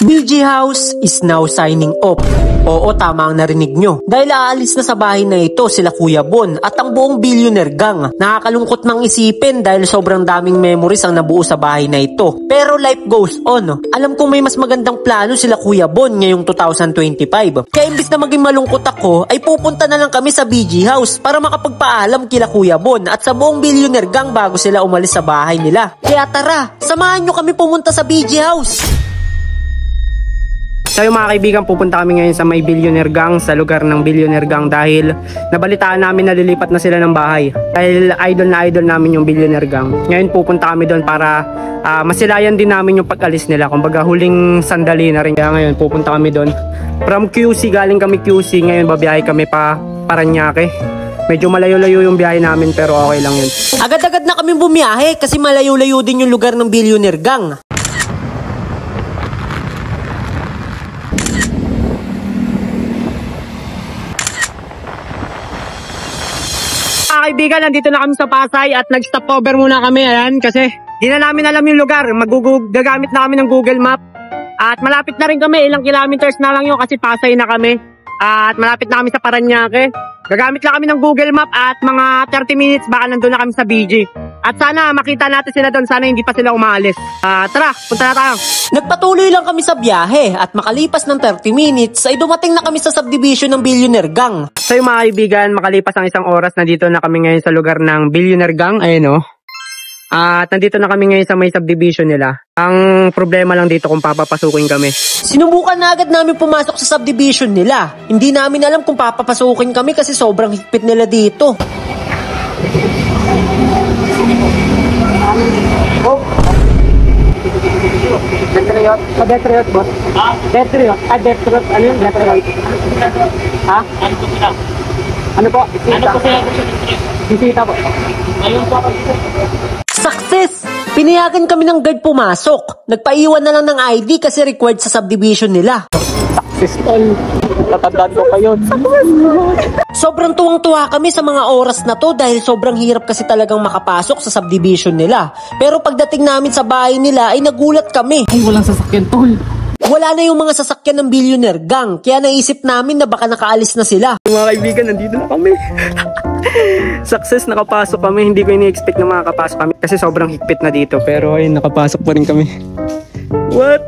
BG House is now signing off. Oo, tama ang narinig nyo. Dahil aalis na sa bahay na ito sila Kuya Bon at ang buong Billionaire Gang. Nakakalungkot mang isipin dahil sobrang daming memories ang nabuo sa bahay na ito. Pero life goes on. Alam kong may mas magandang plano sila Kuya Bon ngayong 2025. Kaya imbis na maging malungkot ako, ay pupunta na lang kami sa BG House para makapagpaalam kila Kuya Bon at sa buong Billionaire Gang bago sila umalis sa bahay nila. Kaya tara, samahan nyo kami pumunta sa BG House. So yung mga kaibigan, pupunta kami ngayon sa may Billionaire Gang, sa lugar ng Billionaire Gang dahil nabalitaan namin na lilipat na sila ng bahay. Dahil idol namin yung Billionaire Gang. Ngayon pupunta kami doon para masilayan din namin yung pag-alis nila. Kumbaga huling sandali na rin. Kaya ngayon pupunta kami doon. From QC, galing kami QC, ngayon babiyahe kami pa Paranaque. Medyo malayo-layo yung biyahe namin pero okay lang yun. Agad-agad na kami bumiyahe kasi malayo-layo din yung lugar ng Billionaire Gang. Kaibigan, nandito na kami sa Pasay at nag-stop over muna kami, ayan, kasi di na namin alam yung lugar. Gagamit na kami ng Google Map at malapit na rin kami, ilang kilometers na lang yun kasi Pasay na kami at malapit na kami sa Paranaque. Gagamit lang kami ng Google Map at mga 30 minutes baka nandun na kami sa BG. At sana makita natin sila doon, sana hindi pa sila umalis. Tara, punta na tayo. Nagpatuloy lang kami sa biyahe at makalipas ng 30 minutes ay dumating na kami sa subdivision ng Billionaire Gang. So yung mga kaibigan, makalipas ang isang oras, nandito na kami ngayon sa lugar ng Billionaire Gang, ayun o. At nandito na kami ngayon sa may subdivision nila. Ang problema lang dito kung papapasukin kami. Sinubukan na agad namin pumasok sa subdivision nila. Hindi namin alam kung papapasukin kami kasi sobrang higpit nila dito. Oh. Detriot? Detriot, boss? Ha? Detriot? Detriot. Ano yun? Detriot? Ha? Ano po sila? Ano po? Ano po sila? Bisita po. Ayun po. Success! Pinayagan kami ng guard pumasok. Nagpaiwan na lang ng ID kasi required sa subdivision nila. Successful. Tatandaan ko kayo. Sobrang tuwang-tuwa kami sa mga oras na to dahil sobrang hirap kasi talagang makapasok sa subdivision nila. Pero pagdating namin sa bahay nila ay nagulat kami. Ay, walang sasakyan, tol. Wala na yung mga sasakyan ng Billionaire Gang, kaya naisip namin na baka nakaalis na sila. Mga kaibigan, nandito na kami. Success, nakapasok kami. Hindi ko ini-expect na makakapasok kami kasi sobrang higpit na dito. Pero ayun, nakapasok pa rin kami. What?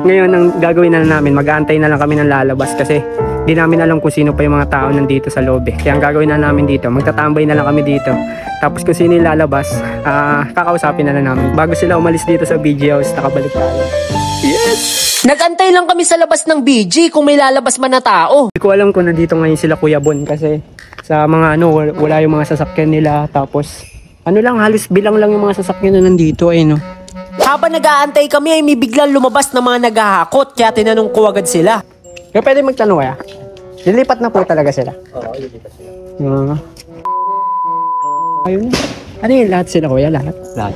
Ngayon, ang gagawin na namin, mag-aantay na lang kami ng lalabas kasi di namin alam kung sino pa yung mga tao nandito sa lobby. Kaya ang gagawin na namin dito, magtatambay na lang kami dito. Tapos kung sino yung lalabas, kakausapin na lang namin. Bago sila umalis dito sa BG House, nakabalik tayo. Yes! Nagantay lang kami sa labas ng BG kung may lalabas man na tao. Hindi ko alam kung nandito ngayon sila Kuya Bon kasi sa mga wala yung mga sasakyan nila. Tapos lang, halos bilang lang yung mga sasakyan na nandito ay no. Habang nag-aantay kami ay may biglang lumabas na mga naghahakot kaya tinanong ko agad sila. Kaya pwede magtanong kaya? Lilipat na po talaga sila? Oo, lilipat sila. Ayun. Ano yun? Lahat sila kuya? Lahat? Lahat.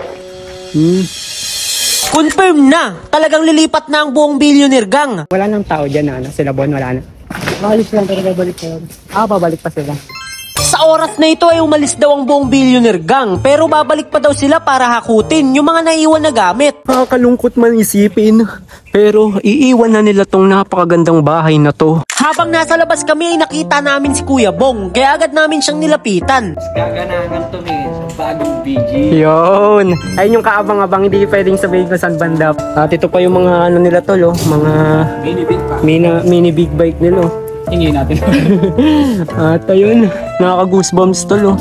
Confirm na! Talagang lilipat na ang buong Billionaire Gang. Wala nang tao dyan na sila Bon, wala na. Alis lang pero babalik pa yun. Babalik pa sila. Sa oras na ito ay umalis daw ang buong Billionaire Gang pero babalik pa daw sila para hakutin yung mga naiwan na gamit. Nakakalungkot man isipin pero iiwan na nila tong napakagandang bahay na to. Habang nasa labas kami ay nakita namin si Kuya Bong kaya agad namin siyang nilapitan. Gaganahan tumingin sa bagong BG. Yun! Ayun yung kaabang-abang, hindi pwedeng sabihin ko saan banda. At ito pa yung mga nila tol, mga Mini big pa. mini big bike nila. Hingin natin. At ayun, nakaka-goosebumps tol.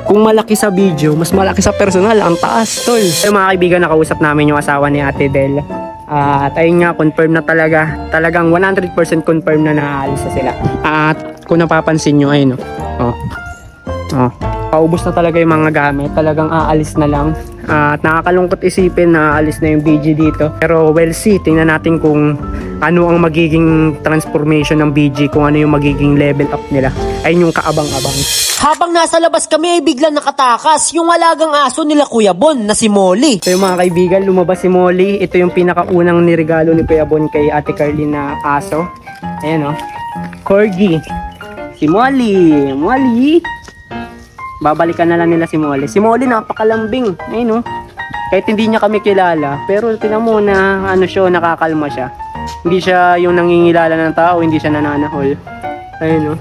Kung malaki sa video, mas malaki sa personal, ang taas tol. Yung mga kaibigan, nakausap namin yung asawa ni Ate Del. At ayun nga, confirm na talagang 100% confirm na naaalis na sila. At kung napapansin nyo, ayun paubos na talaga yung mga gamit, talagang aalis na lang. At nakakalungkot isipin na aalis na yung BG dito. Pero we'll see, tingnan natin kung ano ang magiging transformation ng BG, kung ano yung magiging level up nila. Ayun yung kaabang-abang. Habang nasa labas kami ay biglang nakatakas yung alagang aso nila Kuya Bon na si Molly. So yung mga kaibigan, lumabas si Molly. Ito yung pinakaunang niregalo ni Kuya Bon kay Ate Carly na aso. Ayan Corgi. Si Molly. Babalikan na lang nila si Molly. Si Molly napakalambing. Ayun Kahit hindi niya kami kilala. Pero tinan mo na ano siya, nakakalma siya. Hindi siya yung nangingilala ng tao, hindi siya nananahol. Ayun, oh.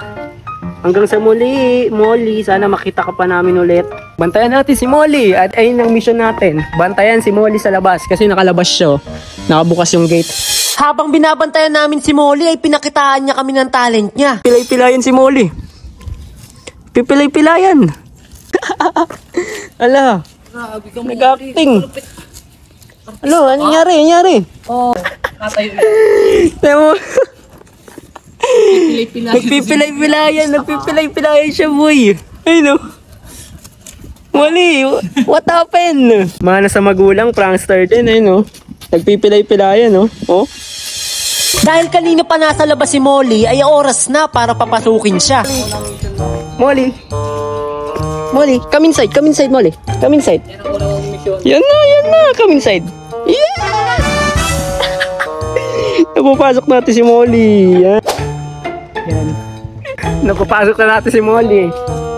Hanggang sa muli, Molly, sana makita ka pa namin ulit. Bantayan natin si Molly at ayun ang mission natin. Bantayan si Molly sa labas kasi nakalabas siya. Nakabukas yung gate. Habang binabantayan namin si Molly ay pinakitaan niya kami ng talent niya. Pilay-pilayan si Molly. Pipilay-pilayan. Ala, nag-acting. Ano, anong nangyari? Oh, katayo. Temo. Pilay-pilay. Nagpipilay-pilayan siya, boy. Ayun, oh. Molly, what happened? Mana sa magulang, prankster din, ayun, oh. Nagpipilay-pilayan, oh. Oh. Dahil kanina pa nasa labas si Molly ay oras na para papasukin siya. Molly, come inside, Molly. Come inside. Yan na, come inside. Yes! Napapasok natin si Molly. Yan. Napapasok na natin si Molly.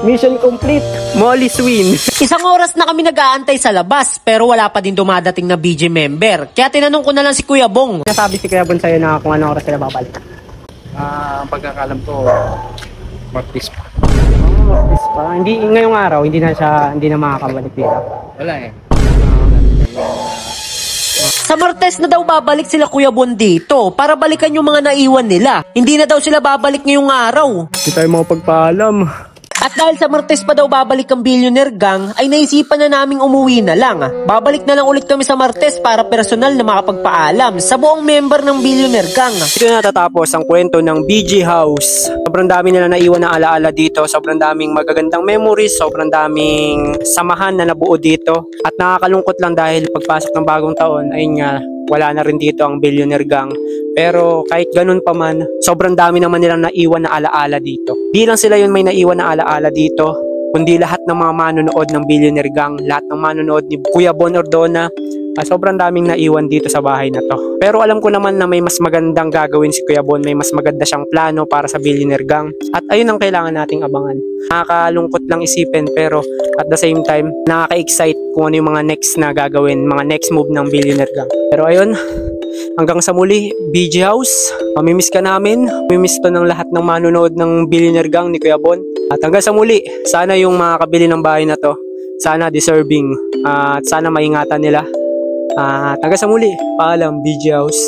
Mission complete. Molly's win. Isang oras na kami nag-aantay sa labas pero wala pa din dumadating na BG member. Kaya tinanong ko na lang si Kuya Bong. Nasabi si Kuya Bon sa'yo na kung anong oras sila babalik. Ang pagkakalam ko, Martis pa. Martis pa. Hindi, ngayong araw, hindi na makakabalik dito. Wala eh. Sa Martes na daw babalik sila Kuya Bon dito para balikan yung mga naiwan nila. Hindi na daw sila babalik ngayong araw. Hindi tayo makapagpaalam. At dahil sa Martes pa daw babalik ang Billionaire Gang, ay naisipan na naming umuwi na lang. Babalik na lang ulit kami sa Martes para personal na makapagpaalam sa buong member ng Billionaire Gang. Dito na natatapos ang kwento ng BG House. Sobrang dami nila naiwan na alaala dito. Sobrang daming magagandang memories. Sobrang daming samahan na nabuo dito. At nakakalungkot lang dahil pagpasok ng bagong taon, ayun nga, wala na rin dito ang Billionaire Gang. Pero kahit ganun pa man, sobrang dami naman nilang naiwan na alaala dito. Di lang sila yun may naiwan na alaala dito, kundi lahat ng mga manonood ng Billionaire Gang, lahat ng manonood ni Kuya Bon Ordona, sobrang daming naiwan dito sa bahay na to. Pero alam ko naman na may mas magandang gagawin si Kuya Bon, may mas maganda siyang plano para sa Billionaire Gang. At ayun ang kailangan nating abangan. Nakakalungkot lang isipin pero at the same time, nakaka-excite kung ano yung mga next na gagawin, mga next move ng Billionaire Gang. Pero ayun, hanggang sa muli, BG House, mamimiss ka namin. Mamimiss to ng lahat ng manonood ng Billionaire Gang ni Kuya Bon. At hanggang sa muli, sana yung makakabili ng bahay na to, sana deserving. At sana maingatan nila. At hanggang sa muli, paalam BG House.